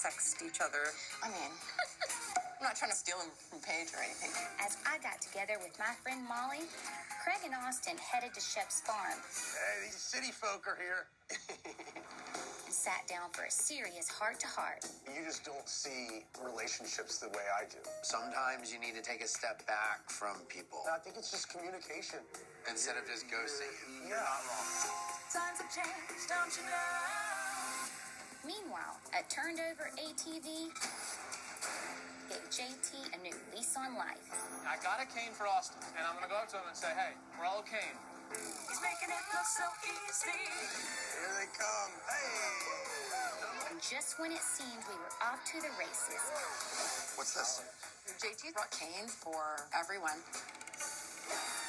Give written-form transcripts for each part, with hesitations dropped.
sext each other. I mean, I'm not trying to steal him from Paige or anything. As I got together with my friend Molly, Craig and Austen headed to Shep's farm. Hey, these city folk are here. And sat down for a serious heart-to-heart. You just don't see relationships the way I do. Sometimes you need to take a step back from people. I think it's just communication. Instead of just ghosting. You're not wrong. Times have changed, don't you know? Meanwhile, a turned-over ATV gave JT a new lease on life. I got a cane for Austin, and I'm going to go up to him and say, hey, we're all cane. He's making it look so easy. Here they come. Hey! And just when it seemed we were off to the races, What's this? JT brought cane for everyone.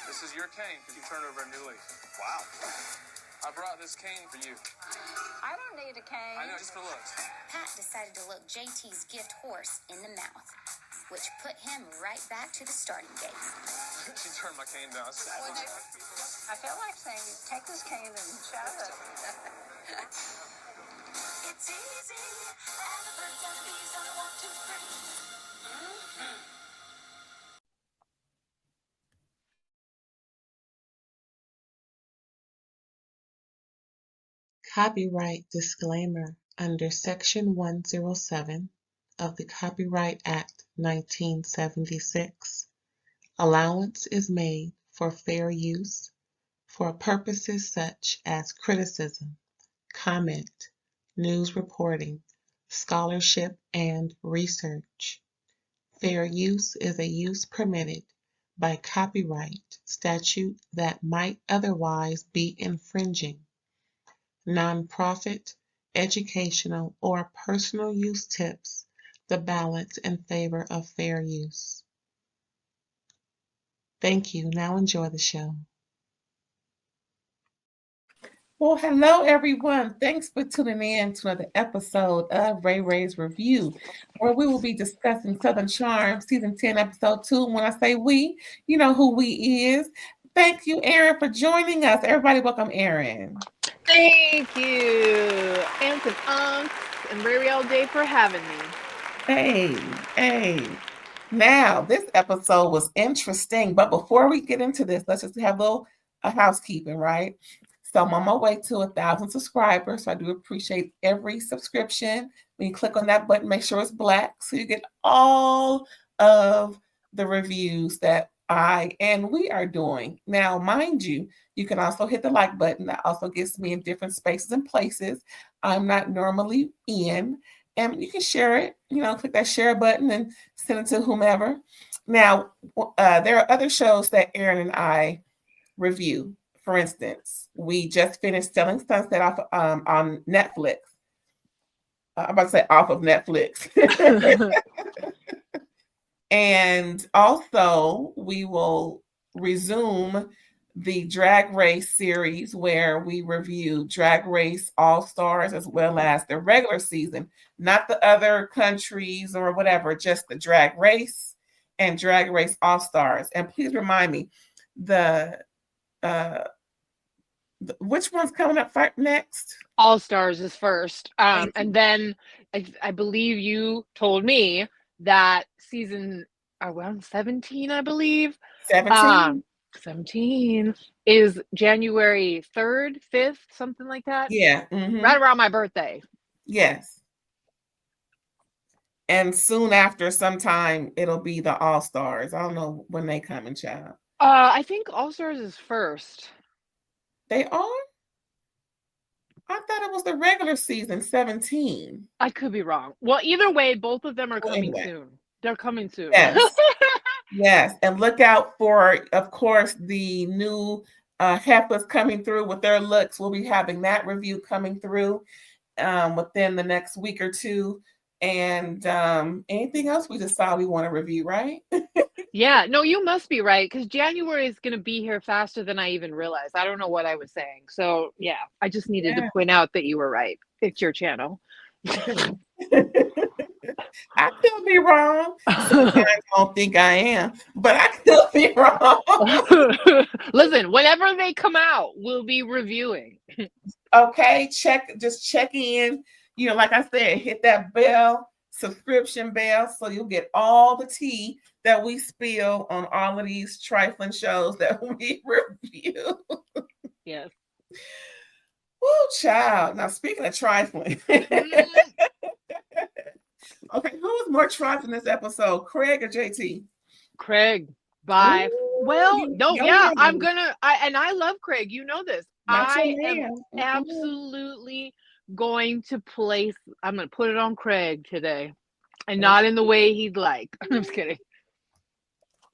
This is your cane because you turned over a new leaf. Wow. I brought this cane for you. I don't need a cane. I know, just for looks. Pat decided to look JT's gift horse in the mouth, which put him right back to the starting gate. She turned my cane down. I feel like saying, take this cane and shove it. It's easy, and the birds and the bees on a 1, 2, 3. Copyright disclaimer under Section 107 of the Copyright Act 1976. Allowance is made for fair use for purposes such as criticism, comment, news reporting, scholarship, and research. Fair use is a use permitted by copyright statute that might otherwise be infringing. Nonprofit, educational, or personal use tips the balance in favor of fair use. Thank you. Now enjoy the show. Well, hello, everyone. Thanks for tuning in to another episode of RAERAEs Review, where we will be discussing Southern Charm, Season 10, Episode 2. When I say we, you know who we is. Thank you, Erin, for joining us. Everybody welcome Erin. Thank you, aunts and uncles, and RAERAE all day for having me. Hey. Now, this episode was interesting, but before we get into this, let's just have a housekeeping, right? So I'm on my way to 1,000 subscribers, so I do appreciate every subscription. When you click on that button, make sure it's black, so you get all of the reviews that I and we are doing. Now, mind you, you can also hit the like button. That also gets me in different spaces and places I'm not normally in. And you can share it, click that share button and send it to whomever. Now, there are other shows that Erin and I review. For instance, we just finished Selling Sunset off on Netflix. I'm about to say off of Netflix. And also, we will resume the Drag Race series where we review Drag Race All-Stars as well as the regular season, not the other countries or whatever, just the Drag Race and Drag Race All-Stars. And please remind me, which one's coming up next? All-Stars is first. And then I believe you told me that season around 17, I believe. 17 is January 3rd, 5th, something like that. Yeah. Right around my birthday. Yes. And soon after, sometime, it'll be the All-Stars. I don't know when they come in, child. I think All-Stars is first. They are? I thought it was the regular season, 17. I could be wrong. Well, either way, both of them are coming soon. They're coming soon. Yes. Yes. And look out for, of course, the new heifers coming through with their looks. We'll be having that review coming through within the next week or two. And anything else we decide we want to review, right? Yeah, no, you must be right, because January is going to be here faster than I even realized. I don't know what I was saying. So, yeah, I just needed to point out that you were right. It's your channel. I could be wrong. Sometimes I don't think I am, but I could be wrong. Listen, whenever they come out, we'll be reviewing. Okay, just check in. Like I said, hit that bell, subscription bell, so you'll get all the tea that we spill on all of these trifling shows that we review. Yes. Woo, child. Now, speaking of trifling, okay, who was more trifling this episode, Craig or JT? Craig. Bye. Well, no, Your yeah, man. I love Craig. You know this. Not your I am man. absolutely going to place, I'm going to put it on Craig today. And not in the way he'd like. I'm just kidding.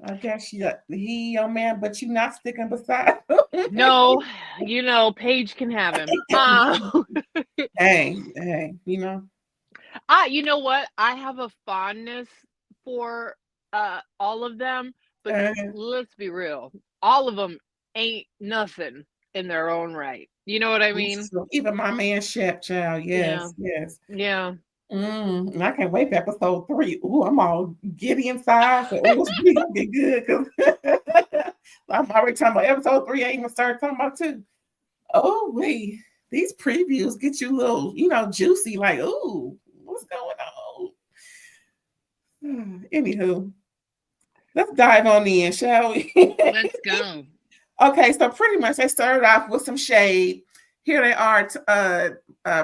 I guess he your man, but you not sticking beside him. No, Paige can have him. Hey, you know what? I have a fondness for all of them, but let's be real. All of them ain't nothing in their own right. You know what I mean? Even my man Shep, child. Yes, yes. Yeah. And I can't wait for episode 3. Ooh, I'm all giddy inside. So, it's gonna get good because I'm already talking about episode 3. I even started talking about 2. Oh, wait. These previews get you a little, juicy, like, ooh, what's going on? Anywho, let's dive on in, shall we? Let's go. Okay, so pretty much they started off with some shade. Here they are,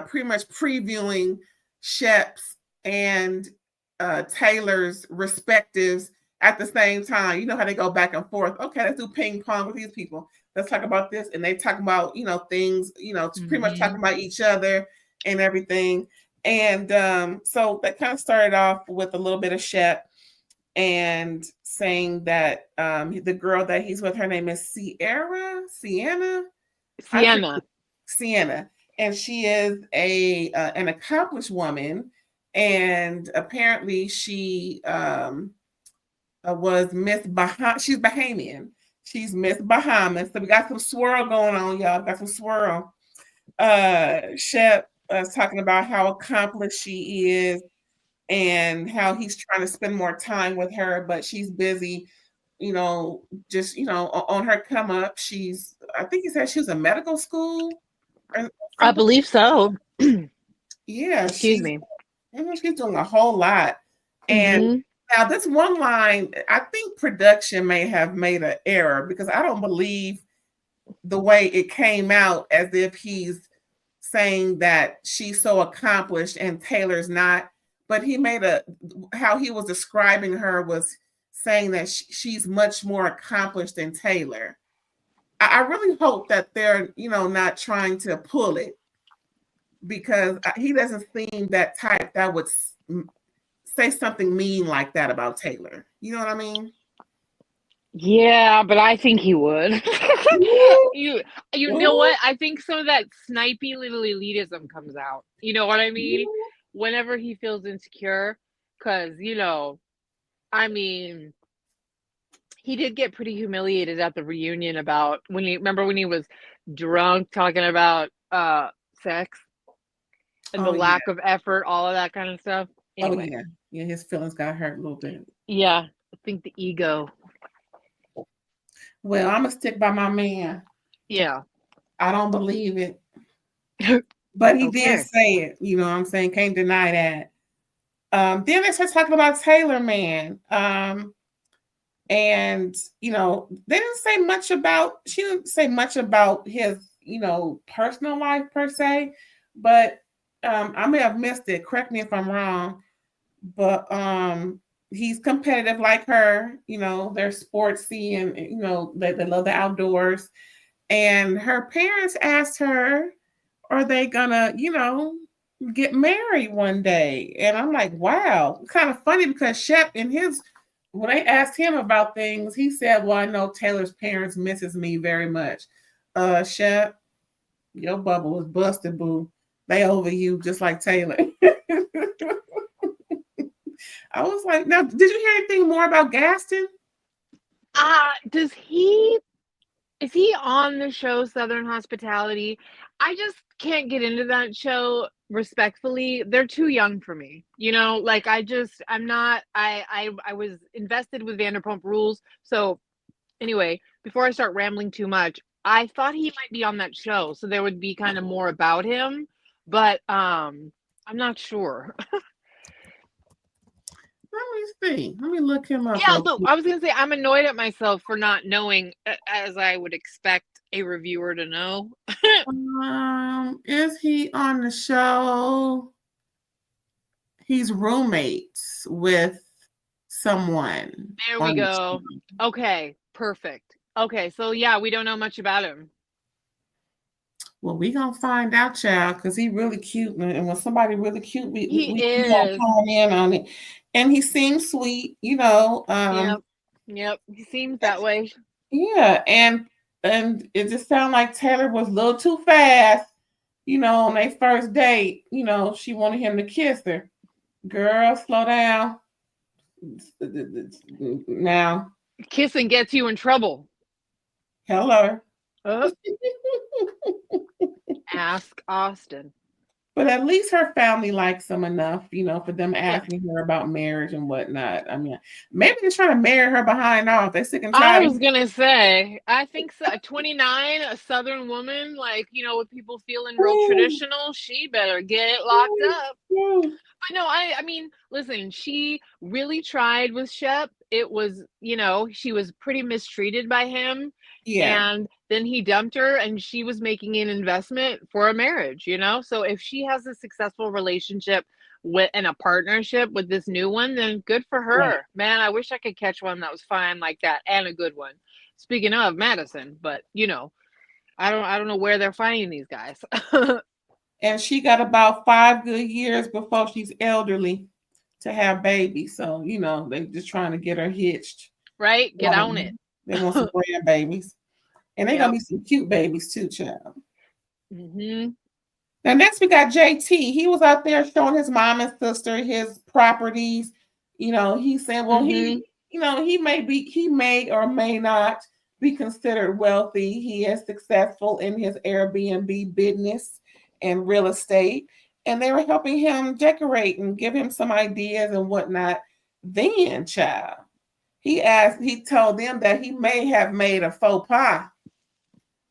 pretty much previewing Shep's and Taylor's respectives at the same time. You know how they go back and forth. Okay, let's do ping pong with these people. Let's talk about this. And they talk about, things, pretty much talking about each other and everything. And so that kind of started off with a little bit of Shep and saying that the girl that he's with, her name is Sienna. And she is an accomplished woman, and apparently she was Miss Bahamas. She's Bahamian. She's Miss Bahamas. So we got some swirl going on, y'all. Got some swirl. Shep is talking about how accomplished she is and how he's trying to spend more time with her, but she's busy, just, on her come up. I think he said she was in medical school. I believe so. Yeah. Excuse me. She's doing a whole lot. And now this one line, I think production may have made an error because I don't believe the way it came out as if he's saying that she's so accomplished and Taylor's not. But he how he was describing her was saying that she's much more accomplished than Taylor. I really hope that they're, not trying to pull it, because he doesn't seem that type that would say something mean like that about Taylor. You know what I mean? Yeah, but I think he would. you know what? I think some of that snipey little elitism comes out. You know what I mean? Whenever he feels insecure, because, I mean, he did get pretty humiliated at the reunion about when he was drunk talking about sex and the lack of effort, all of that kind of stuff. Anyway. Oh, yeah, his feelings got hurt a little bit. Yeah, I think the ego. Well, I'm gonna stick by my man. Yeah. I don't believe it. But he did say it, you know what I'm saying? Can't deny that. Then they start talking about Taylor, man. And, she didn't say much about his, personal life per se, but I may have missed it. Correct me if I'm wrong. But he's competitive like her, they're sportsy and, they love the outdoors. And her parents asked her, are they gonna, get married one day? And I'm like, wow, kind of funny because Shep when they asked him about things, he said, well, I know Taylor's parents misses me very much. Shep, your bubble was busted, boo. They over you just like Taylor. I was like, now, did you hear anything more about Gaston? Is he on the show Southern Hospitality? I just can't get into that show respectfully. They're too young for me. I'm not, I was invested with Vanderpump Rules. So anyway, before I start rambling too much, I thought he might be on that show. So there would be kind of more about him. But I'm not sure. Let me see. Let me look him up. Yeah, real look, quick. I was gonna say I'm annoyed at myself for not knowing, as I would expect a reviewer to know. Is he on the show? He's roommates with someone. There we go. Okay, perfect. Okay, so yeah, we don't know much about him. Well, we gonna find out, child, because he really cute, and when somebody really cute, we is. hone in on it. And he seems sweet, you know. Yep. He seems that way. Yeah, and it just sounded like Taylor was a little too fast, you know, on their first date. You know, she wanted him to kiss her. Girl, slow down. Now, Kissing gets you in trouble. hello. Ask Austen. But at least her family likes him enough, you know, for them asking her about marriage and whatnot. I mean, maybe they're trying to marry her behind off. They're sick and I tired. was gonna say, I think so. 29, a Southern woman, like, you know, with people feeling real traditional, she better get locked up. But no, I mean, listen, she really tried with Shep. It was, you know, she was pretty mistreated by him. Yeah. And then he dumped her and she was making an investment for a marriage, you know? So if she has a successful relationship with and a partnership with this new one, then good for her. Right. Man, I wish I could catch one that was fine like that and a good one. Speaking of Madison, but you know, I don't know where they're finding these guys. And she got about 5 good years before she's elderly to have babies. So, you know, they just trying to get her hitched. Right? Get on it. They want some grandbabies. And they're going to be some cute babies too, child. Mm-hmm. Now, next we got JT. He was out there showing his mom and sister his properties. You know, he's saying, well, he may or may not be considered wealthy. He is successful in his Airbnb business and real estate. And they were helping him decorate and give him some ideas and whatnot. Then, child, he told them that he may have made a faux pas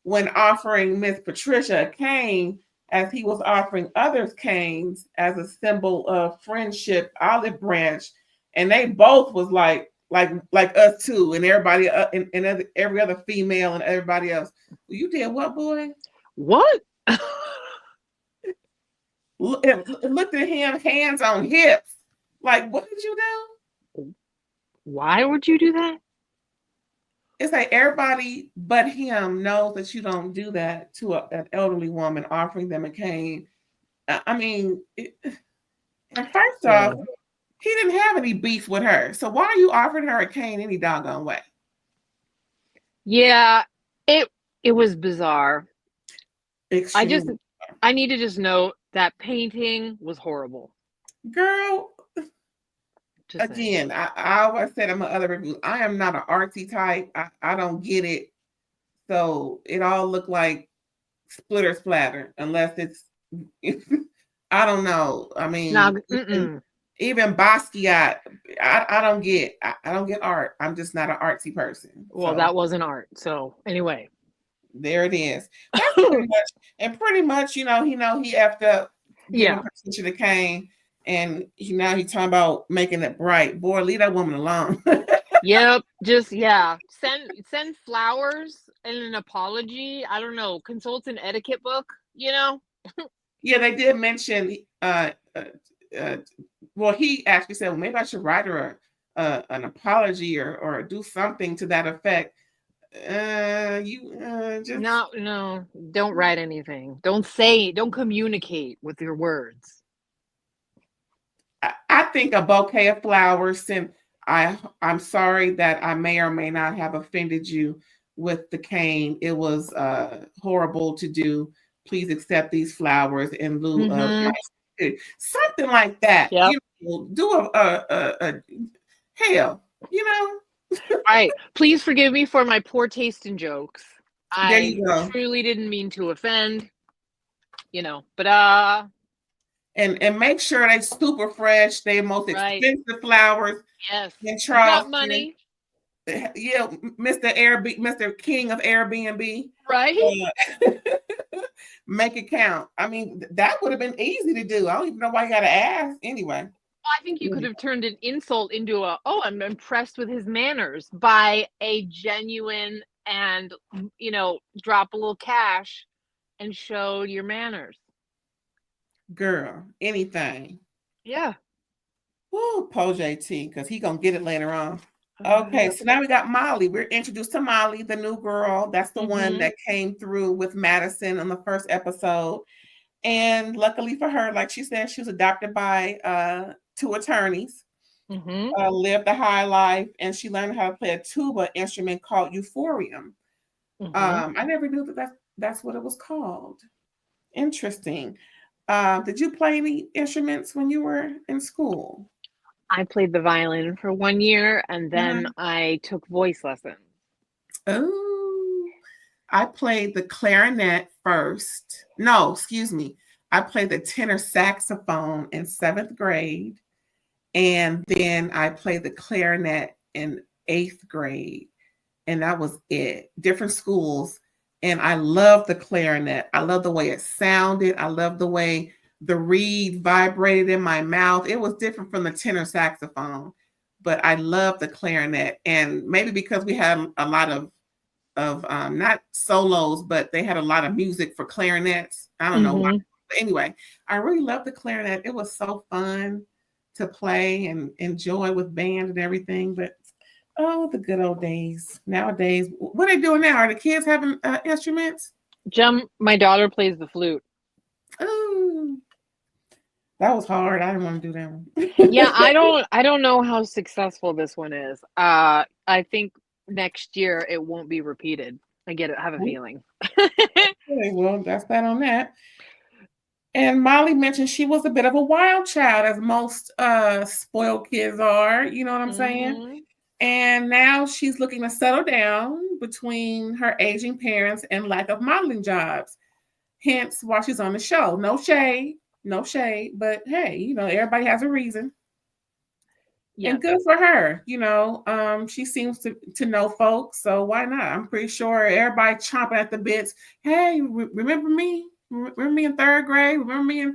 when offering Miss Patricia a cane, as he was offering others canes as a symbol of friendship, olive branch, and they both was like us too, and everybody and every other female and everybody else. You did what, boy? What? Looked at him, hands on hips. Like, what did you do? Why would you do that? It's like everybody but him knows that you don't do that to an elderly woman, offering them a cane. I mean, and first off, he didn't have any beef with her. So why are you offering her a cane any doggone way? Yeah, it was bizarre. Extremely. I need to just note that painting was horrible. Girl, again, I always said in my other reviews, I am not an artsy type. I don't get it. So it all looked like splitter splatter, unless it's I don't know. I mean, even Basquiat, I don't get. I don't get art. I'm just not an artsy person. Well, that wasn't art. So anyway, there it is. That's pretty much, you know, he effed up giving Patricia the cane, and now he's talking about making it bright. Boy, leave that woman alone. Yep, just send flowers and an apology. I don't know, consult an etiquette book. You know. Yeah, they did mention. Well, he actually said, well, maybe I should write her an apology or do something to that effect. Just no, don't write anything. Don't communicate with your words. I think a bouquet of flowers, and I'm sorry that I may or may not have offended you with the cane. It was horrible to do. Please accept these flowers in lieu of something like that. Yep. You know, do a hell, you know. All right. Please forgive me for my poor taste in jokes. There you go. I truly didn't mean to offend. You know, but and make sure they super fresh. They most expensive flowers. Yes. In Charleston. Got money. Yeah, Mr. King of Airbnb. Right. Make it count. I mean, that would have been easy to do. I don't even know why you got to ask. Anyway. I think you could have turned an insult into I'm impressed with his manners by a genuine and, drop a little cash and showed your manners. Girl, anything. Yeah. Woo, po JT, because he gonna get it later on. Okay, so now we got Molly. We're introduced to Molly, the new girl. That's the one that came through with Madison on the first episode. And luckily for her, like she said, she was adopted by 2 attorneys, lived a high life, and she learned how to play a tuba instrument called euphorium. I never knew that's what it was called. Interesting. Did you play any instruments when you were in school? I played the violin for 1 year, and then I took voice lessons. Oh, I played the clarinet first. No, excuse me. I played the tenor saxophone in 7th grade. And then I played the clarinet in 8th grade. And that was it. Different schools. And I love the clarinet. I love the way it sounded. I love the way the reed vibrated in my mouth. It was different from the tenor saxophone, but I love the clarinet. And maybe because we had a lot of not solos, but they had a lot of music for clarinets. I don't know why. But anyway, I really love the clarinet. It was so fun to play and enjoy with band and everything. But the good old days. Nowadays, what are they doing now? Are the kids having instruments? My daughter plays the flute. Oh, that was hard. I didn't want to do that one. Yeah, I don't know how successful this one is. I think next year it won't be repeated. I have a feeling. Okay, well, that's that on that. And Molly mentioned she was a bit of a wild child, as most spoiled kids are. You know what I'm saying? And now she's looking to settle down between her aging parents and lack of modeling jobs. Hence why she's on the show. No shade, but hey, everybody has a reason. Yeah. And good for her. She seems to know folks, so why not? I'm pretty sure everybody chomping at the bits. Hey, remember me? Remember me in 3rd grade? Remember me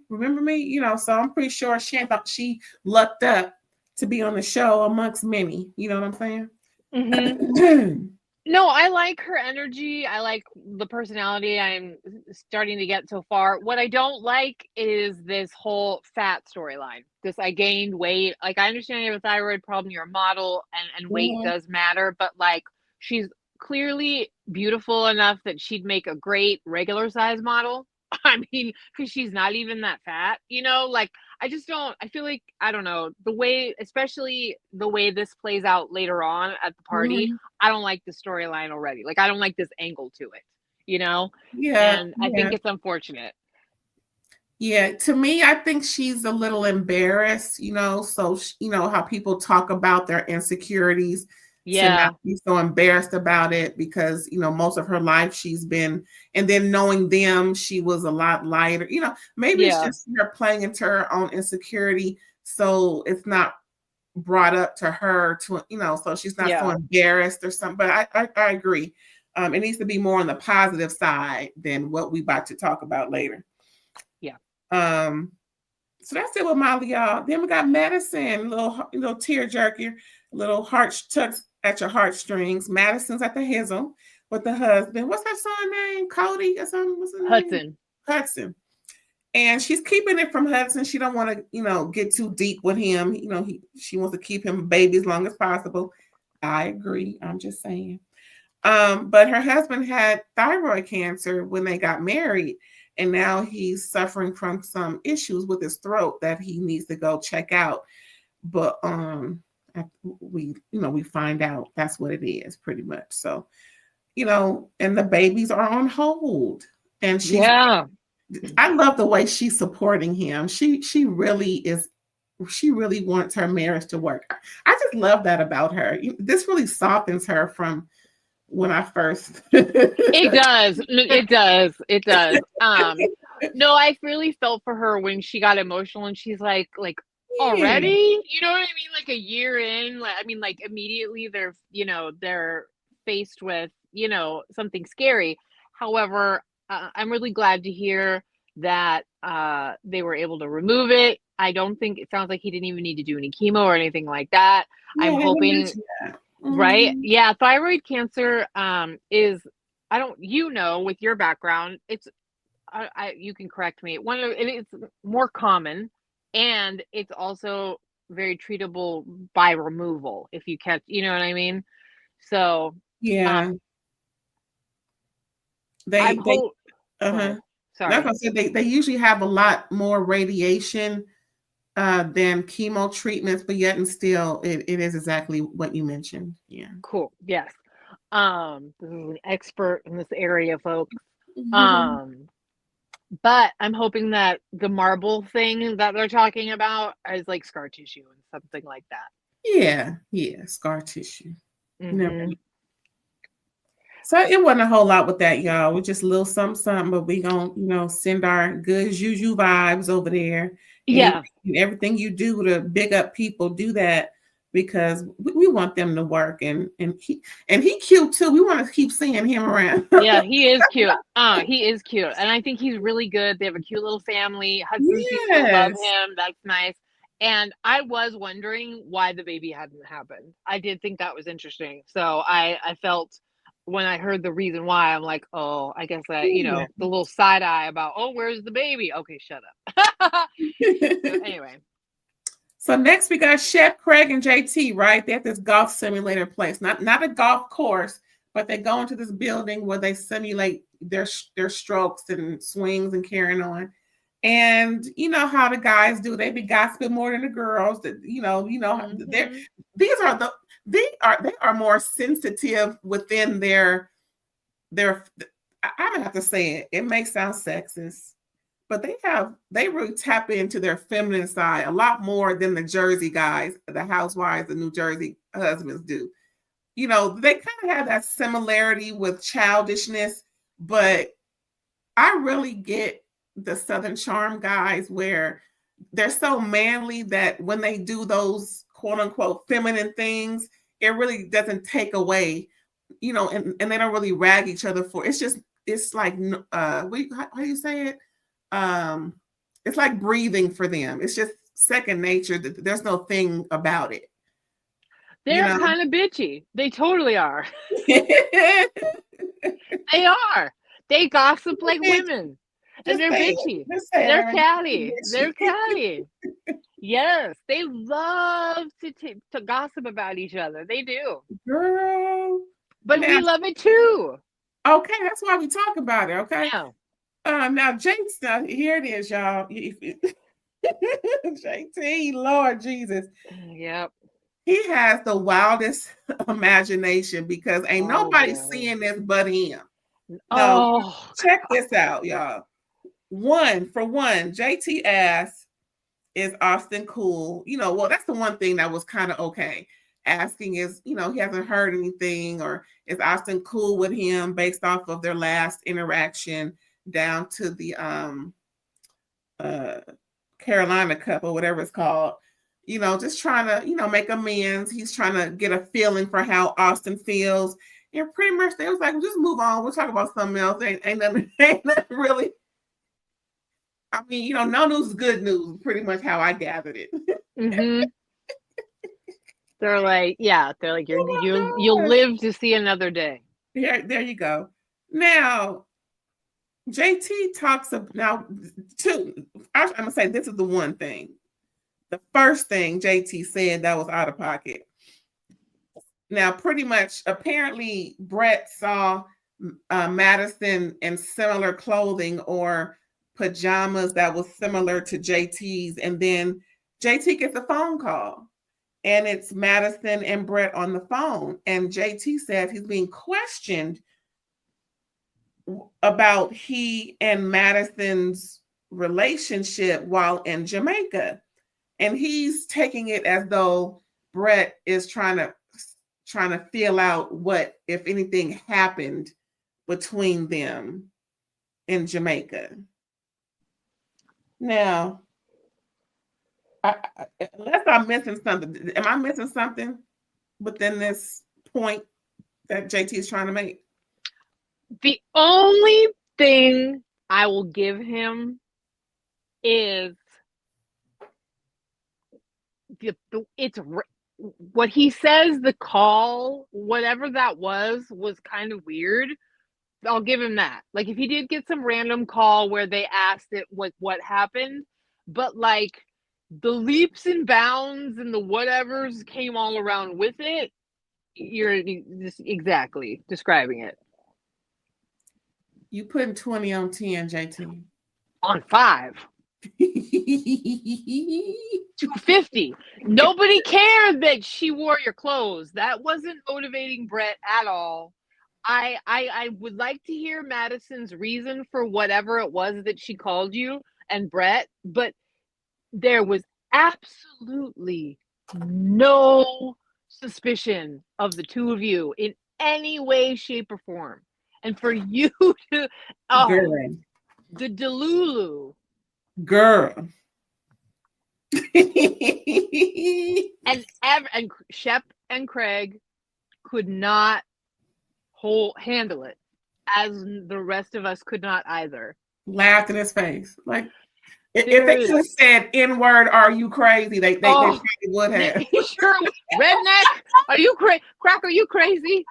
remember me? So I'm pretty sure she lucked up to be on the show amongst many. You know what I'm saying? No, I like her energy. I like the personality I'm starting to get so far. What I don't like is this whole fat storyline. I gained weight. Like, I understand you have a thyroid problem, you're a model, and weight does matter, but like, she's clearly beautiful enough that she'd make a great regular size model. I mean, because she's not even that fat, like, I feel like, I don't know, especially the way this plays out later on at the party, I don't like the storyline already. Like, I don't like this angle to it, Yeah. And I think it's unfortunate. Yeah, to me, I think she's a little embarrassed, so, how people talk about their insecurities. Yeah. To not be so embarrassed about it because, most of her life she's been, and then knowing them, she was a lot lighter. Maybe it's just her playing into her own insecurity. So it's not brought up to her to, so she's not so embarrassed or something. But I agree. It needs to be more on the positive side than what we about to talk about later. Yeah. So that's it with Molly, y'all. Then we got Madison, little tear jerker, little heart tucks at your heartstrings. Madison's at the hizzle with the husband. What's her son name? Cody or something? What's his name? Hudson. And she's keeping it from Hudson. She don't want to, get too deep with him. She wants to keep him a baby as long as possible. I agree. I'm just saying. But her husband had thyroid cancer when they got married. And now he's suffering from some issues with his throat that he needs to go check out. But we find out that's what it is pretty much. So, and the babies are on hold. And I love the way she's supporting him. She really is. She really wants her marriage to work. I just love that about her. This really softens her from when I first. It does. No, I really felt for her when she got emotional and she's like already, you know what I mean? Like a year in, like immediately they're faced with, something scary. However, I'm really glad to hear that they were able to remove it. I don't think it sounds like he didn't even need to do any chemo or anything like that. Yeah, I'm they didn't hoping, mention that. right? Mhm. Yeah, thyroid cancer is, I don't, with your background, it's you can correct me. It's more common, and it's also very treatable by removal if you catch, you know what I mean? So, Yeah, um, they I'm they hope. Go uh-huh. ahead. Like Sorry. I said, they usually have a lot more radiation than chemo treatments, but yet and still it is exactly what you mentioned. Yeah. Cool. Yes. This is an expert in this area, folks. Mhm. Um, but I'm hoping that the marble thing that they're talking about is like scar tissue and something like that. Yeah, yeah, scar tissue. Never. Mm-hmm. So it wasn't a whole lot with that, y'all. We just a little something, something, but we gonna, send our good juju vibes over there. And Yeah. everything you do to big up people, do that because we want them to work and he cute too. We want to keep seeing him around. Yeah, he is cute. He is cute. And I think he's really good. They have a cute little family. Husband seems to love Yes. him. That's nice. And I was wondering why the baby hadn't happened. I did think that was interesting. So I felt when I heard the reason why, I'm like, oh, I guess that, Yeah. the little side eye about, oh, where's the baby? Okay, shut up. So anyway. So next we got Shep, Craig, and JT, right? They're at this golf simulator place. Not a golf course, but they go into this building where they simulate their strokes and swings and carrying on. And you know how the guys do, they be gossiping more than the girls. That they're Mm-hmm. they are more sensitive within their I'm gonna have to say it. It may sound sexist, but they really tap into their feminine side a lot more than the Jersey guys, the housewives, the New Jersey husbands do. They kind of have that similarity with childishness, but I really get the Southern Charm guys where they're so manly that when they do those quote unquote feminine things, it really doesn't take away, and they don't really rag each other for it's like how do you say it? It's like breathing for them. It's just second nature. There's no thing about it. They're kind of bitchy. They totally are. Just They are. They gossip like say women. And they're it. bitchy. Just say They're it. catty. They're catty. Yes, they love to gossip about each other. They do. Girl. But Now, we love it too. okay, that's why we talk about it. Okay. Yeah. Now Jake's stuff. Here it is, y'all. JT, Lord Jesus. Yep. He has the wildest imagination because ain't Oh nobody boy. seeing this but him. No, Oh. check this out, y'all. For one, JT asks, is Austen cool? Well, that's the one thing that was kind of okay. Asking is, he hasn't heard anything, or is Austen cool with him based off of their last interaction down to the Carolina Cup or whatever it's called. Just trying to, make amends. He's trying to get a feeling for how Austen feels. And pretty much they was like, just move on. We'll talk about something else. Ain't nothing really. I mean, no news is good news, pretty much how I gathered it. Mm-hmm. They're like, Oh you'll live to see another day. there you go. Now, JT talks about I'm gonna say this is the one thing. The first thing JT said that was out of pocket. Now, pretty much, apparently, Brett saw Madison in similar clothing or pajamas that was similar to JT's, and then JT gets a phone call, and it's Madison and Brett on the phone, and JT says he's being questioned about he and Madison's relationship while in Jamaica, and he's taking it as though Brett is trying to feel out what, if anything, happened between them in Jamaica. Now, unless I'm missing something, am I missing something within this point that JT is trying to make? The only thing I will give him is it's what he says. The call, whatever that was kind of weird. I'll give him that. Like, if he did get some random call where they asked it what happened, but like the leaps and bounds and the whatevers came all around with it. You're just exactly describing it. You putting 20 on 10, JT. On 5. 250. Nobody cared that she wore your clothes. That wasn't motivating Brett at all. I would like to hear Madison's reason for whatever it was that she called you and Brett, but there was absolutely no suspicion of the two of you in any way, shape, or form. And for you to Girl. the Delulu. Girl. and Shep and Craig could not handle it, as the rest of us could not either. Laughed in his face. Like, if they could have said N-word, are you crazy? They probably would have. Sure. Redneck, are you crazy? Crack, are you crazy?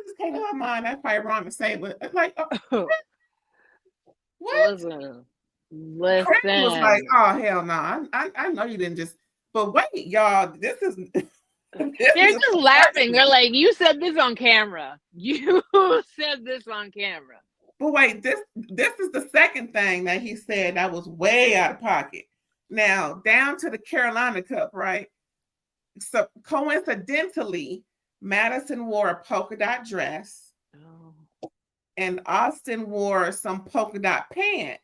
Just came to my mind. That's probably wrong to say, but like, what? Listen. Craig was like, oh hell no! I know you didn't just. But wait, y'all, this is. They're just laughing. They're like, you said this on camera. You said this on camera. But wait, this is the second thing that he said that was way out of pocket. Now, down to the Carolina Cup, right? So coincidentally, Madison wore a polka dot dress, and Austen wore some polka dot pants.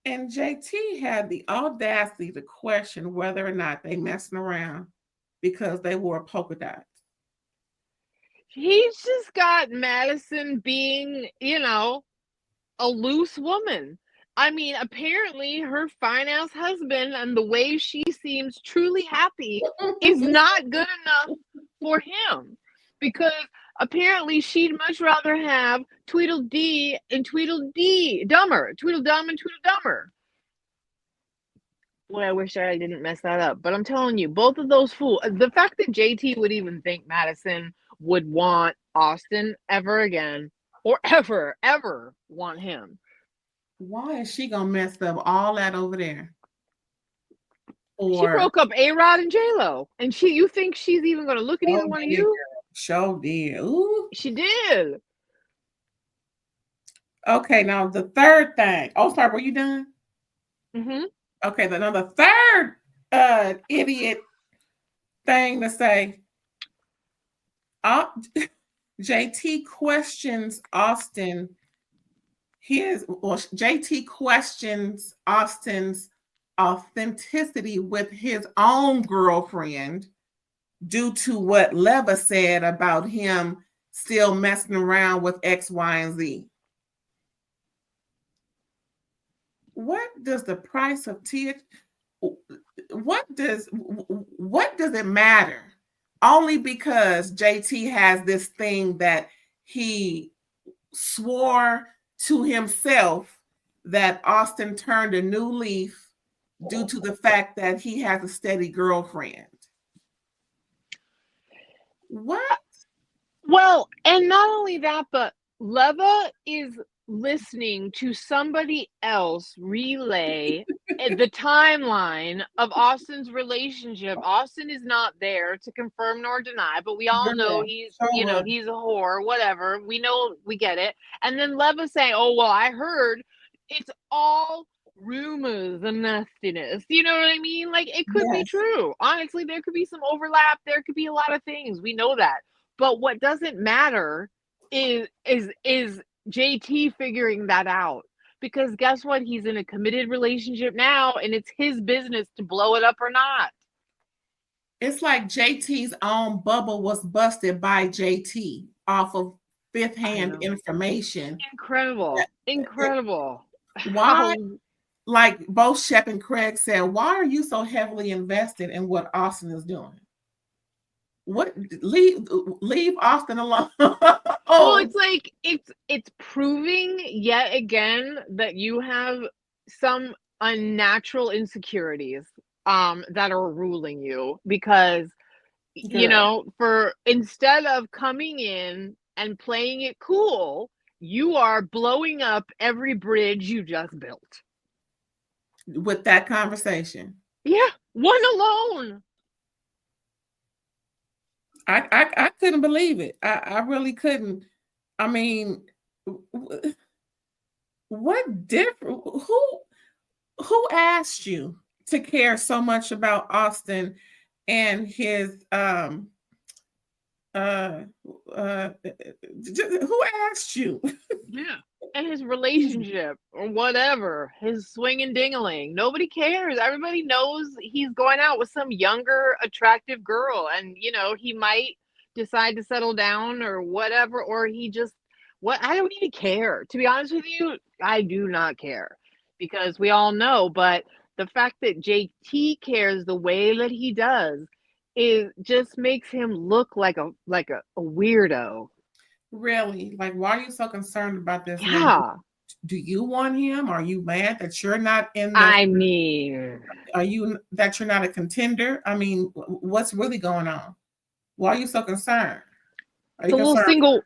And JT had the audacity to question whether or not they messing around because they wore polka dots. He's just got Madison being, a loose woman. I mean, apparently her fine-ass husband and the way she seems truly happy is not good enough for him. Because apparently she'd much rather have Tweedledee and Tweedledummer. Tweedledum and Tweedledummer. Boy, I wish I didn't mess that up. But I'm telling you, both of those fools, the fact that JT would even think Madison would want Austen ever again, or ever want him. Why is she gonna mess up all that over there? She broke up A-Rod and J-Lo, and you think she's even gonna look at either one of you? Sure did. Ooh. She did. Okay, now the third thing. Oh, sorry, were you done? Mm-hmm. Okay, then the third idiot thing to say. JT questions Austen. JT questions Austen's authenticity with his own girlfriend due to what Leva said about him still messing around with X, Y, and Z. What does the price of tea? What does it matter? Only because JT has this thing that he swore to himself that Austen turned a new leaf due to the fact that he has a steady girlfriend. What? Well, and not only that, but Leva is listening to somebody else relay the timeline of Austen's relationship. Austen is not there to confirm nor deny, but we all know he's he's a whore, whatever. We know, we get it. And then Leva saying, oh, well, I heard it's all rumors and nastiness. You know what I mean? Like, it could be true. Honestly, there could be some overlap. There could be a lot of things. We know that. But what doesn't matter is JT figuring that out. Because guess what? He's in a committed relationship now, and it's his business to blow it up or not. It's like JT's own bubble was busted by JT off of fifth-hand information. Incredible. Incredible. Why? Like both Shep and Craig said, why are you so heavily invested in what Austen is doing? What leave Austen alone? Well, Oh, it's like it's proving yet again that you have some unnatural insecurities that are ruling you, because you girl. know, for instead of coming in and playing it cool, you are blowing up every bridge you just built. With that conversation. Yeah, one alone. I couldn't believe it. I really couldn't. I mean, what different? Who asked you to care so much about Austen and his who asked you? Yeah. And his relationship or whatever, his swinging dingaling. Nobody cares. Everybody knows he's going out with some younger, attractive girl. And, you know, he might decide to settle down or whatever, or he just, what? I don't even care. To be honest with you, I do not care, because we all know. But the fact that JT cares the way that he does is just makes him look like a weirdo. Really? Like, why are you so concerned about this man? Yeah. Do you want him? Are you mad that you're not in the? I mean, Are you that you're not a contender? I mean, what's really going on? Why are you so concerned? Are it's you a little concerned single,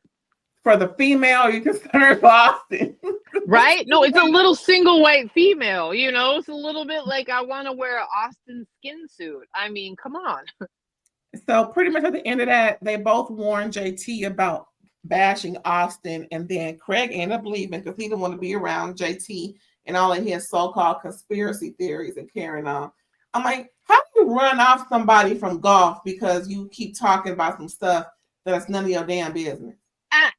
for the female? Are you concerned for Austen? right? No, it's a little single white female, you know? It's a little bit like I want to wear an Austin skin suit. I mean, come on. So pretty much at the end of that, they both warned JT about bashing Austen, and then Craig ended up leaving because he didn't want to be around JT and all of his so-called conspiracy theories and carrying on. I'm like, how do you run off somebody from golf because you keep talking about some stuff that's none of your damn business?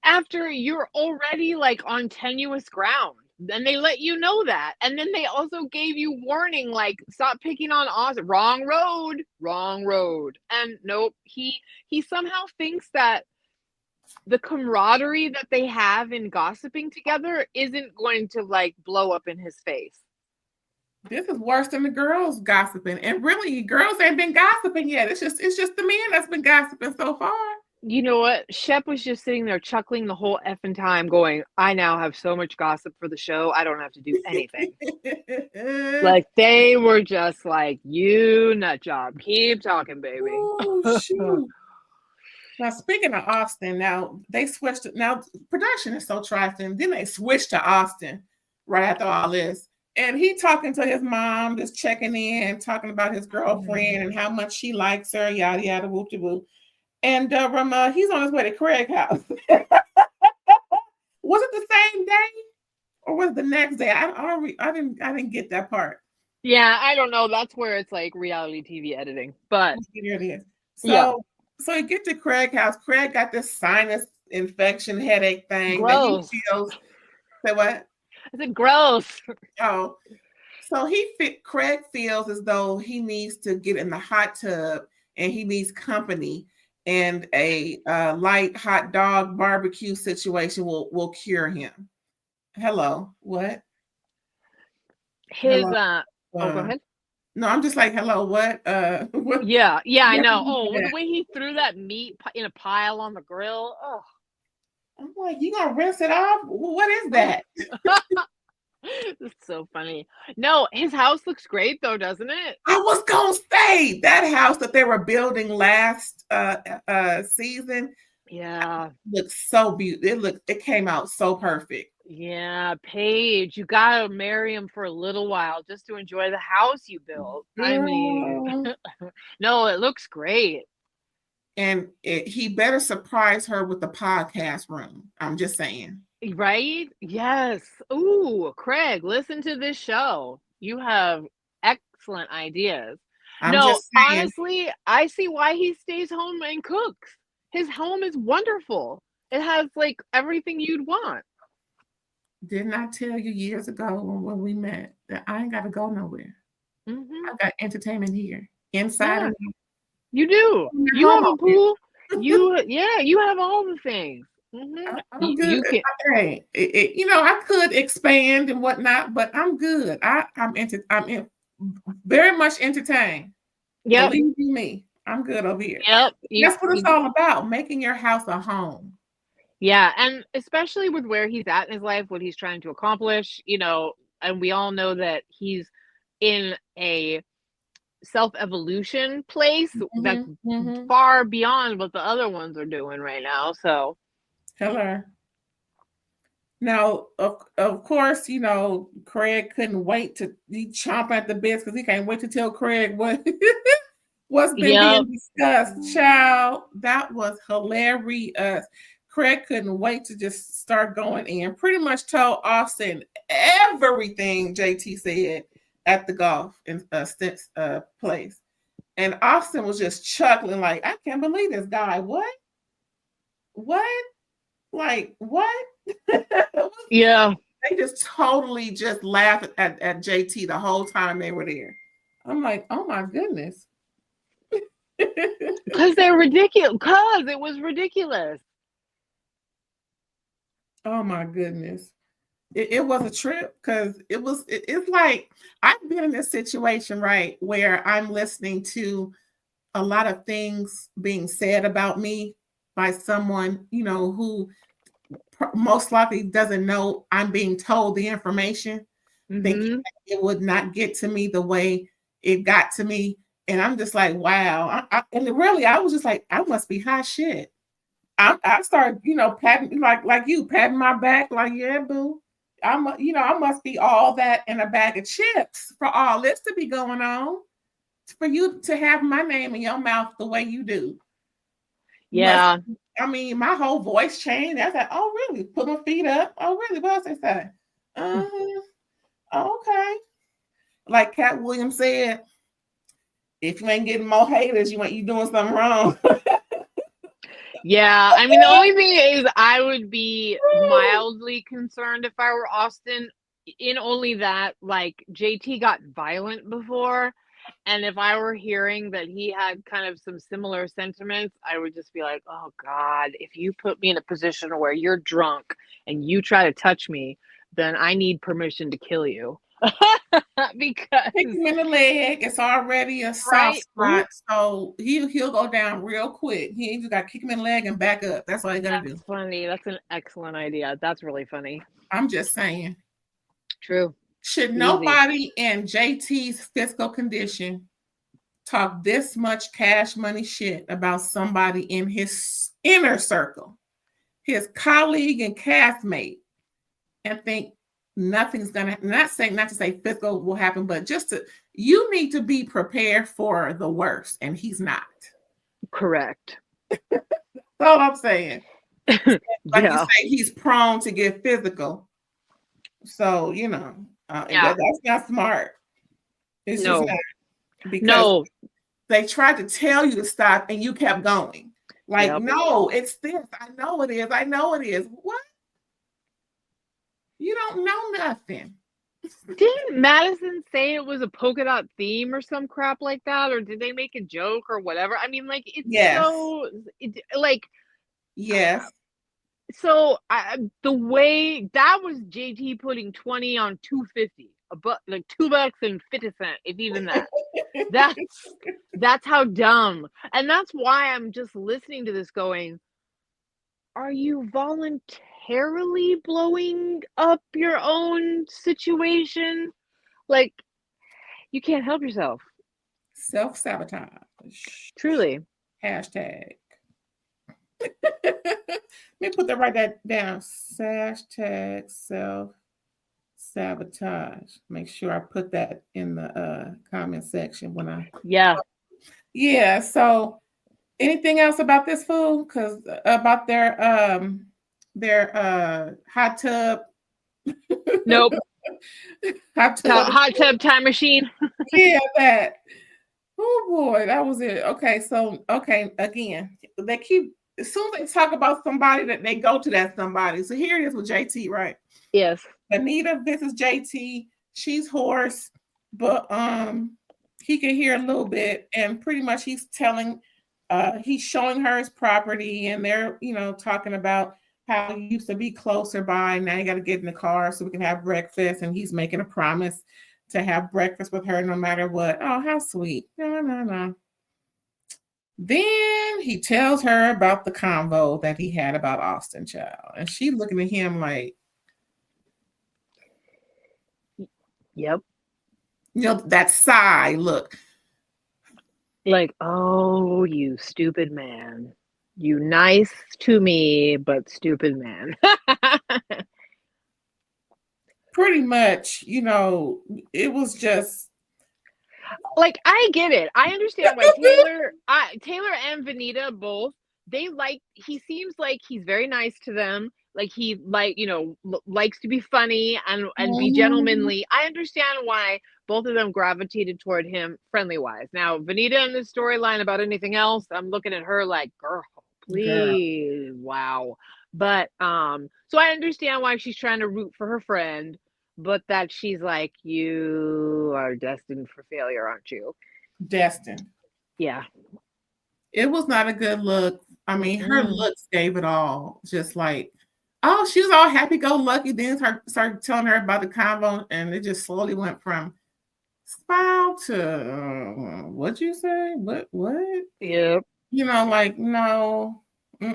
After you're already like on tenuous ground, then they let you know that, and then they also gave you warning, like, stop picking on Austin. Wrong road. And nope, he somehow thinks that the camaraderie that they have in gossiping together isn't going to like blow up in his face. This is worse than the girls gossiping, and really, girls ain't been gossiping yet. It's just the men that's been gossiping so far. You know what? Shep was just sitting there chuckling the whole effing time, going, I now have so much gossip for the show, I don't have to do anything. Like, they were just like, you nut job. Keep talking, baby. Oh, shoot. Now, speaking of Austen, now they switched. Now, production is so trifling. Then they switched to Austen right after all this. And he talking to his mom, just checking in, talking about his girlfriend and how much she likes her, yada, yada, whoop-de-whoop. And he's on his way to Craig's house. Was it the same day or was it the next day? I didn't get that part. Yeah, I don't know. That's where it's like reality TV editing. But Here it is. yeah. So you get to Craig's house. Craig got this sinus infection headache thing. Gross. That he feels. Say what? I said gross. Oh, so Craig feels as though he needs to get in the hot tub and he needs company, and a light hot dog barbecue situation will cure him. Hello, what? His Hello? go ahead. No, I'm just like, hello, what? What? Yeah, I know. Oh, the way he threw that meat in a pile on the grill. Oh, I'm like, you gonna rinse it off? What is that? it's so funny. No, his house looks great though, doesn't it? I was gonna say that house that they were building last season. Yeah, Looks so beautiful. It came out so perfect. Yeah, Paige, you gotta marry him for a little while just to enjoy the house you built. I mean, no, it looks great. And he better surprise her with the podcast room. I'm just saying. Right? Yes. Ooh, Craig, listen to this show. You have excellent ideas. No, honestly, I see why he stays home and cooks. His home is wonderful. It has like everything you'd want. Didn't I tell you years ago when we met that I ain't got to go nowhere? Mm-hmm. I've got entertainment here, inside and out. You do. You have a pool. You have all the things. Mm-hmm. I'm good. I could expand and whatnot, but I'm good. I'm very much entertained. Yeah. Believe you me, I'm good over here. Yep. That's what it's all about, making your house a home. Yeah, and especially with where he's at in his life, what he's trying to accomplish, and we all know that he's in a self-evolution place that's far beyond what the other ones are doing right now. So Hello. Now, of course, Craig couldn't wait to be chomping at the bits because he can't wait to tell Craig what's been being discussed. Child, that was hilarious. Craig couldn't wait to just start going in. Pretty much told Austen everything JT said at the golf in place. And Austen was just chuckling like, I can't believe this guy. What? Like, what? yeah. They just totally just laughed at JT the whole time they were there. I'm like, oh my goodness. Because they're ridiculous. Because it was ridiculous. Oh my goodness. It was a trip because it's like I've been in this situation, right, where I'm listening to a lot of things being said about me by someone, who most likely doesn't know I'm being told the information, thinking it would not get to me the way it got to me. And I'm just like, wow. And really, I was just like, I must be hot shit. I started, patting like you patting my back, like, yeah, boo. I must be all that in a bag of chips for all this to be going on, for you to have my name in your mouth the way you do. Yeah. My whole voice changed. I was like, oh, really? Put my feet up. Oh, really? What else they say? Okay. Like Cat Williams said, if you ain't getting more haters, you doing something wrong. Yeah, the only thing is I would be mildly concerned if I were Austen, in only that, like, JT got violent before, and if I were hearing that he had kind of some similar sentiments, I would just be like, oh God, if you put me in a position where you're drunk and you try to touch me, then I need permission to kill you. Because kick him in the leg, it's already a soft spot, so he'll go down real quick. He just got to kick him in the leg and back up. That's all you got to do. Funny. That's an excellent idea. That's really funny. I'm just saying. True. Should nobody in JT's physical condition talk this much cash money shit about somebody in his inner circle, his colleague and castmate, and think nothing's gonna, not to say physical will happen, but you need to be prepared for the worst, and he's not. Correct. That's all I'm saying. Like you say, he's prone to get physical. So, that's not smart. It's just not. Because they tried to tell you to stop and you kept going. Like, no, it's this. I know it is. I know it is. What? You don't know nothing. Didn't Madison say it was a polka dot theme or some crap like that? Or did they make a joke or whatever? Yes. So the way that was JT putting 20 on 250, like $2 and 50 cents, if even that. That's how dumb. And that's why I'm just listening to this going, are you voluntarily blowing up your own situation? Like, you can't help yourself. Self-sabotage. Truly. Hashtag. Let me put that right down. Hashtag self-sabotage. Make sure I put that in the comment section when I. Yeah. So anything else about this food? Because about their hot tub. Nope. Hot tub time machine. Yeah, that. Oh boy, that was it. Okay, again, they keep, as soon as they talk about somebody, that they go to that somebody. So here it is with JT, right? Yes. Venita visits JT. She's hoarse, but he can hear a little bit, and pretty much he's showing her his property, and they're talking about how he used to be closer by. Now you got to get in the car so we can have breakfast, and he's making a promise to have breakfast with her no matter what. Oh, how sweet. No. Then he tells her about the convo that he had about Austen, child. And she looking at him like, Yep. that sigh look. Like, oh, you stupid man. You nice to me, but stupid man. Pretty much, it was just. Like, I get it. I understand why Taylor and Venita both, he seems like he's very nice to them. Like he likes to be funny and be gentlemanly. I understand why both of them gravitated toward him friendly wise. Now, Venita in the storyline about anything else, I'm looking at her like, girl, please, wow. But so I understand why she's trying to root for her friend, but that she's like, you are destined for failure, aren't you? Destined. Yeah. It was not a good look. I mean, her looks gave it all. Just like, oh, she was all happy-go-lucky. Then started telling her about the convo, and it just slowly went from smile to, what'd you say? What? Yep. Like, no,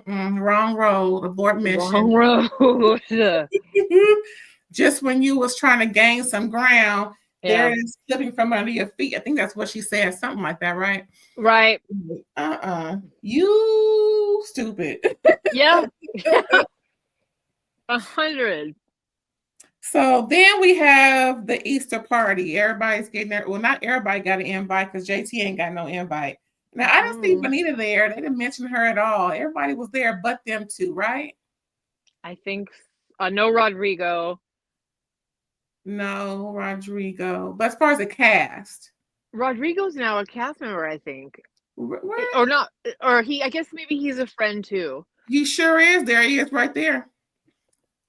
wrong road, abort mission. Wrong road. Just when you was trying to gain some ground, there it is slipping from under your feet. I think that's what she said, something like that, right? Right. You stupid. Yeah. 100. So then we have the Easter party. Everybody's getting there. Well, not everybody got an invite because JT ain't got no invite. Now, I didn't see Venita there. They didn't mention her at all. Everybody was there but them two, right? I think no Rodrigo. No, Rodrigo. But as far as the cast. Rodrigo's now a cast member, I think. What? Or not. Or I guess maybe he's a friend too. He sure is. There he is right there.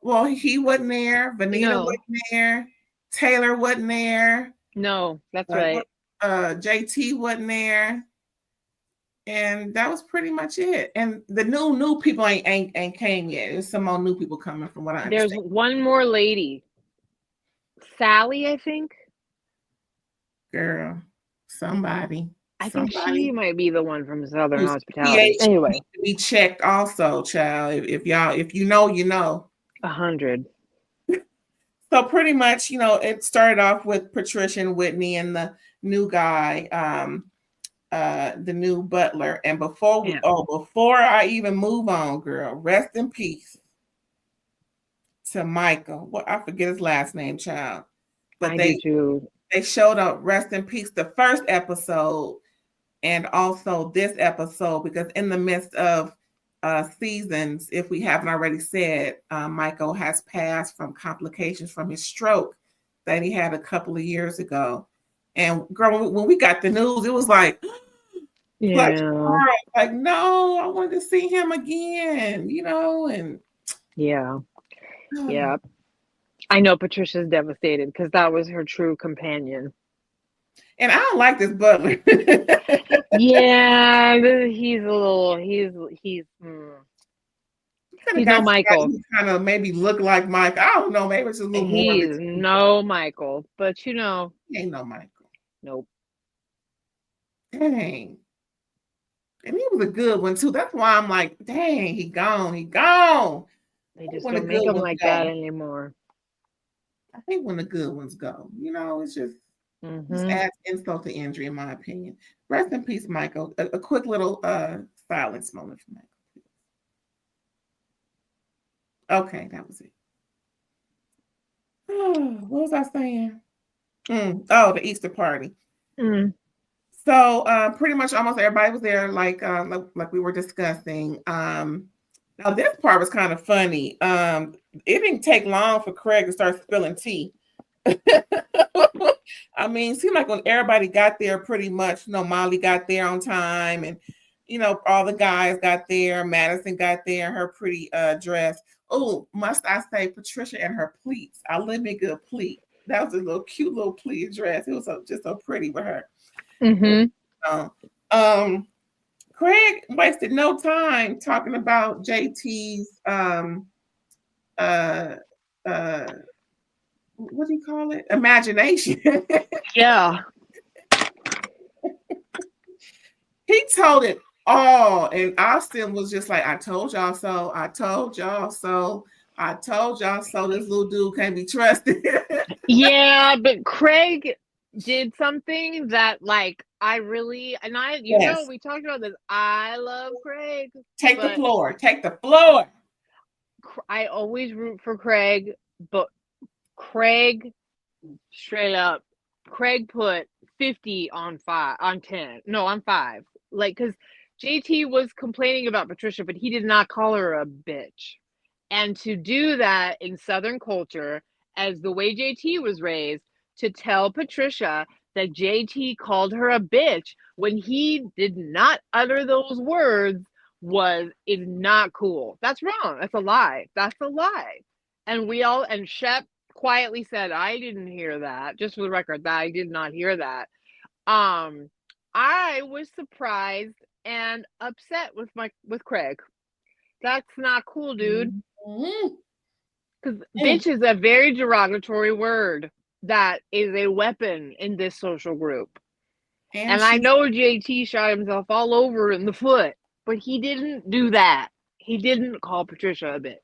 Well, he wasn't there. Venita wasn't there. Taylor wasn't there. No, that's right. JT wasn't there. And that was pretty much it. And the new people ain't came yet. There's some more new people coming from what I understand. There's one more lady. Sally, I think. Girl, somebody. I think she might be the one from Southern Hospitality. PH anyway, needs to be checked also, child. If you know, you know. 100. So pretty much, it started off with Patricia and Whitney and the new guy, the new butler. And before I even move on, girl, rest in peace to Michael. Well, I forget his last name, child. But do too. They showed up, rest in peace, the first episode and also this episode, because in the midst of seasons, if we haven't already said, Michael has passed from complications from his stroke that he had a couple of years ago. And girl, when we got the news, it was like, like, no, I wanted to see him again, and yeah. I know Patricia's devastated because that was her true companion. And I don't like this butler. Yeah, he's no Michael. Kind of maybe look like Mike. I don't know. Maybe it's just a little more. He's no Michael, but he ain't no Michael. Nope. Dang. And he was a good one too. That's why I'm like, dang, he gone. They just don't make him like that anymore. I hate when the good ones go. It's just adds insult to injury, in my opinion. Rest in peace, Michael. A quick little silence moment for Michael. Okay, that was it. What was I saying? The Easter party. So pretty much almost everybody was there, like we were discussing. Now this part was kind of funny. It didn't take long for Craig to start spilling tea. I mean, it seemed like when everybody got there, pretty much, Molly got there on time, and all the guys got there. Madison got there, her pretty dress. Oh, must I say, Patricia and her pleats. I love me a good pleat. That was a cute little pleat dress. It was just so pretty with her. Craig wasted no time talking about JT's what do you call it? Imagination. Yeah. He told it Oh, and Austin was just like, I told y'all so. I told y'all so. I told y'all so. This little dude can't be trusted. Yeah, but Craig did something that, like, Yes. we talked about this. I love Craig, Take the but floor. Take the floor. I always root for Craig, but Craig, straight up, Craig put 50 on 10. No, on 5. Like, because JT was complaining about Patricia, but he did not call her a bitch. And to do that in Southern culture, as the way JT was raised, to tell Patricia that JT called her a bitch when he did not utter those words is not cool. That's wrong. That's a lie. That's a lie. And Shep quietly said, I didn't hear that. Just for the record, that I did not hear that. I was surprised and upset with Craig. That's not cool, dude. Because bitch is a very derogatory word that is a weapon in this social group. And I know JT shot himself all over in the foot, but he didn't do that. He didn't call Patricia a bitch.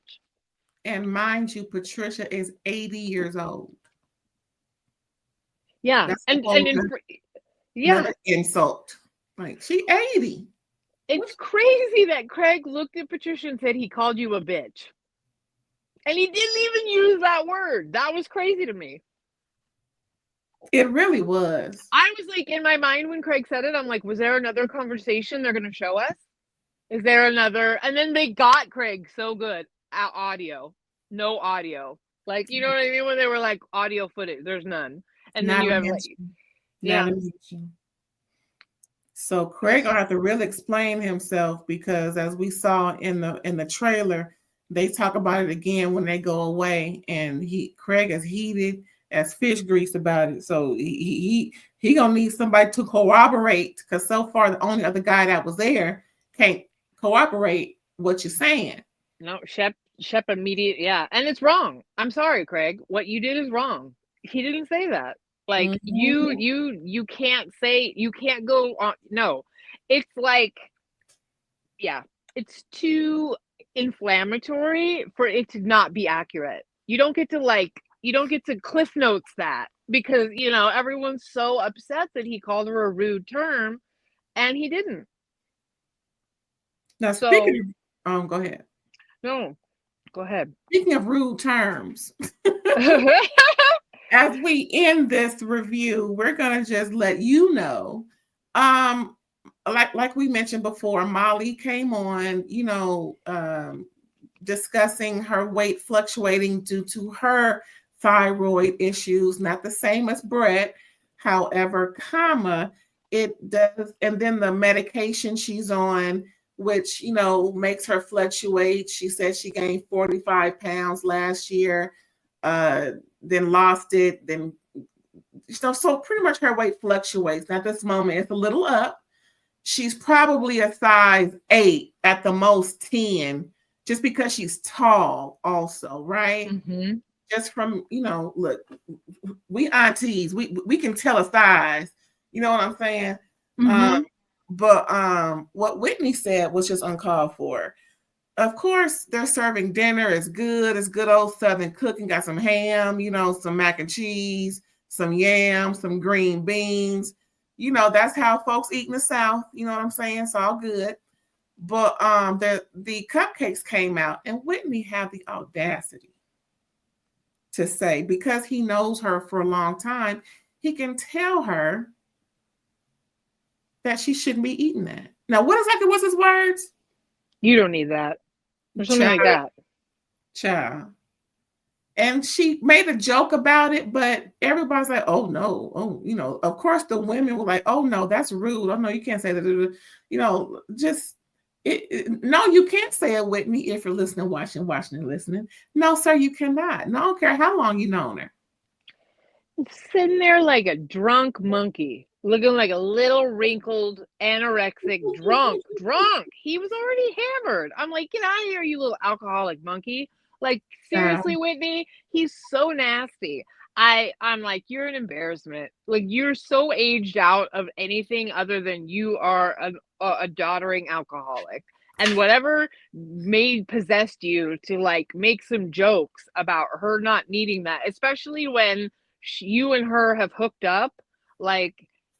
And mind you, Patricia is 80 years old. Yeah. That's yeah. Insult. Like, she 80. It's crazy that Craig looked at Patricia and said he called you a bitch. And he didn't even use that word. That was crazy to me. It really was. I was like, in my mind when Craig said it, I'm like, was there another conversation they're going to show us? Is there another? And then they got Craig so good at audio. No audio. Like, you know what I mean? When they were like, audio footage, there's none. And then you have like, yeah. So Craig will have to really explain himself, because as we saw in the trailer, they talk about it again when they go away, and Craig is heated as fish grease about it. So he gonna need somebody to corroborate, because so far the only other guy that was there can't corroborate what you're saying. No, Shep immediately, yeah, and it's wrong. I'm sorry, Craig. What you did is wrong. He didn't say that. Like, you can't say, you can't go on. No, it's like, yeah, it's too inflammatory for it to not be accurate. You don't get to cliff notes that, because everyone's so upset that he called her a rude term, and he didn't. Now, speaking of, go ahead. No, go ahead. Speaking of rude terms, as we end this review, we're gonna just let you know, like we mentioned before, Molly came on, discussing her weight fluctuating due to her thyroid issues, not the same as Brett. However, it does, and then the medication she's on, which, makes her fluctuate. She said she gained 45 pounds last year, then lost it, then, so pretty much her weight fluctuates. Now, at this moment, it's a little up. She's probably a size 8, at the most 10, just because she's tall also, right? Mm-hmm. Just from, look, we aunties, we can tell a size, you know what I'm saying? Mm-hmm. But what Whitney said was just uncalled for. Of course, they're serving dinner. It's good old Southern cooking. Got some ham, some mac and cheese, some yams, some green beans. That's how folks eat in the South. You know what I'm saying? It's all good. But the cupcakes came out, and Whitney had the audacity to say, because he knows her for a long time, he can tell her that she shouldn't be eating that. Now, what exactly was his words? You don't need that. Or something like that. Child. And she made a joke about it, but everybody's like, oh, no. Oh, of course the women were like, oh, no, that's rude. Oh, no, you can't say that. No, you can't say it, Whitney, if you're listening, watching, and listening. No, sir, you cannot. No, I don't care how long you've known her. Sitting there like a drunk monkey, looking like a little wrinkled, anorexic, drunk. He was already hammered. I'm like, get out of here, you little alcoholic monkey. Like, seriously, Whitney, he's so nasty. I'm like, you're an embarrassment. Like, you're so aged out of anything other than you are a doddering alcoholic. And whatever possessed you to like make some jokes about her not needing that, especially when you and her have hooked up, like,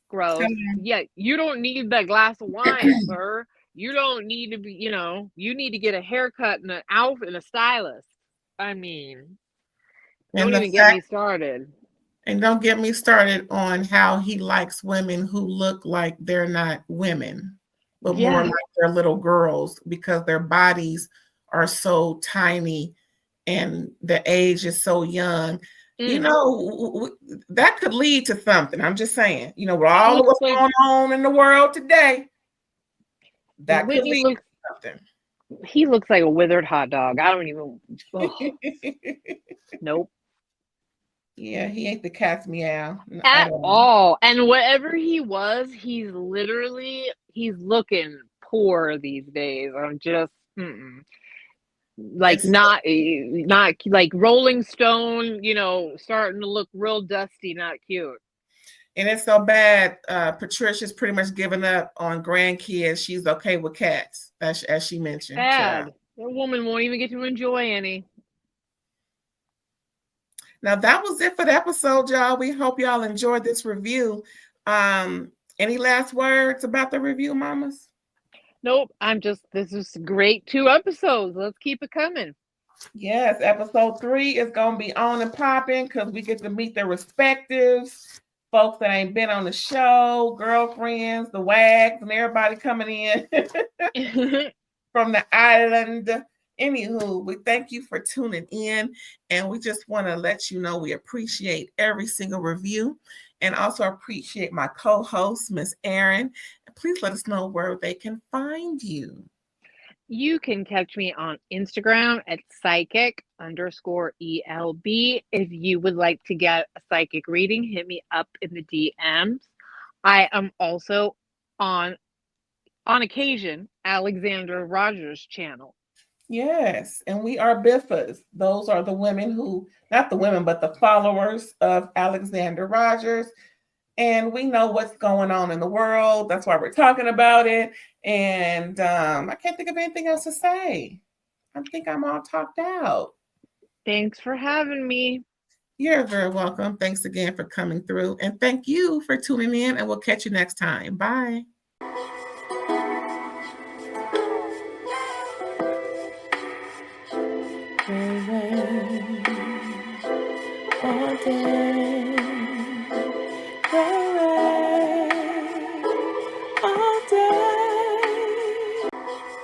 gross. Yeah, you don't need that glass of wine, sir. You don't need to be, you need to get a haircut and an outfit and a stylist. I mean, And don't the even get me fact, started. and don't get me started on how he likes women who look like they're not women, but more Yeah. like they're little girls because their bodies are so tiny and the age is so young. That could lead to something. I'm just saying, with all of what's going on in the world today, that could lead to something. He looks like a withered hot dog. I don't even. Nope. Yeah, he ain't the cat's meow At all. And whatever he was, he's looking poor these days. I'm just like, not like Rolling Stone, starting to look real dusty, not cute. And it's so bad. Patricia's pretty much given up on grandkids. She's okay with cats, as she mentioned. Sad. That woman won't even get to enjoy any. Now, that was it for the episode, y'all. We hope y'all enjoyed this review. Any last words about the review, mamas? Nope. This is great 2 episodes. Let's keep it coming. Yes, episode 3 is going to be on and popping because we get to meet their respectives. Folks that ain't been on the show, girlfriends, the wags, and everybody coming in from the island. Anywho, we thank you for tuning in, and we just want to let you know we appreciate every single review and also appreciate my co-host, Miss Erin. Please let us know where they can find you. You can catch me on Instagram at psychic_ELB. If you would like to get a psychic reading, hit me up in the DMs. I am also on occasion, Alexandra Rogers' channel. Yes, and we are Biffas. Those are the women who, not the women, but the followers of Alexander Rogers. And we know what's going on in the world. That's why we're talking about it. And I can't think of anything else to say. I think I'm all talked out. Thanks for having me. You're very welcome. Thanks again for coming through. And thank you for tuning in. And we'll catch you next time. Bye. All day.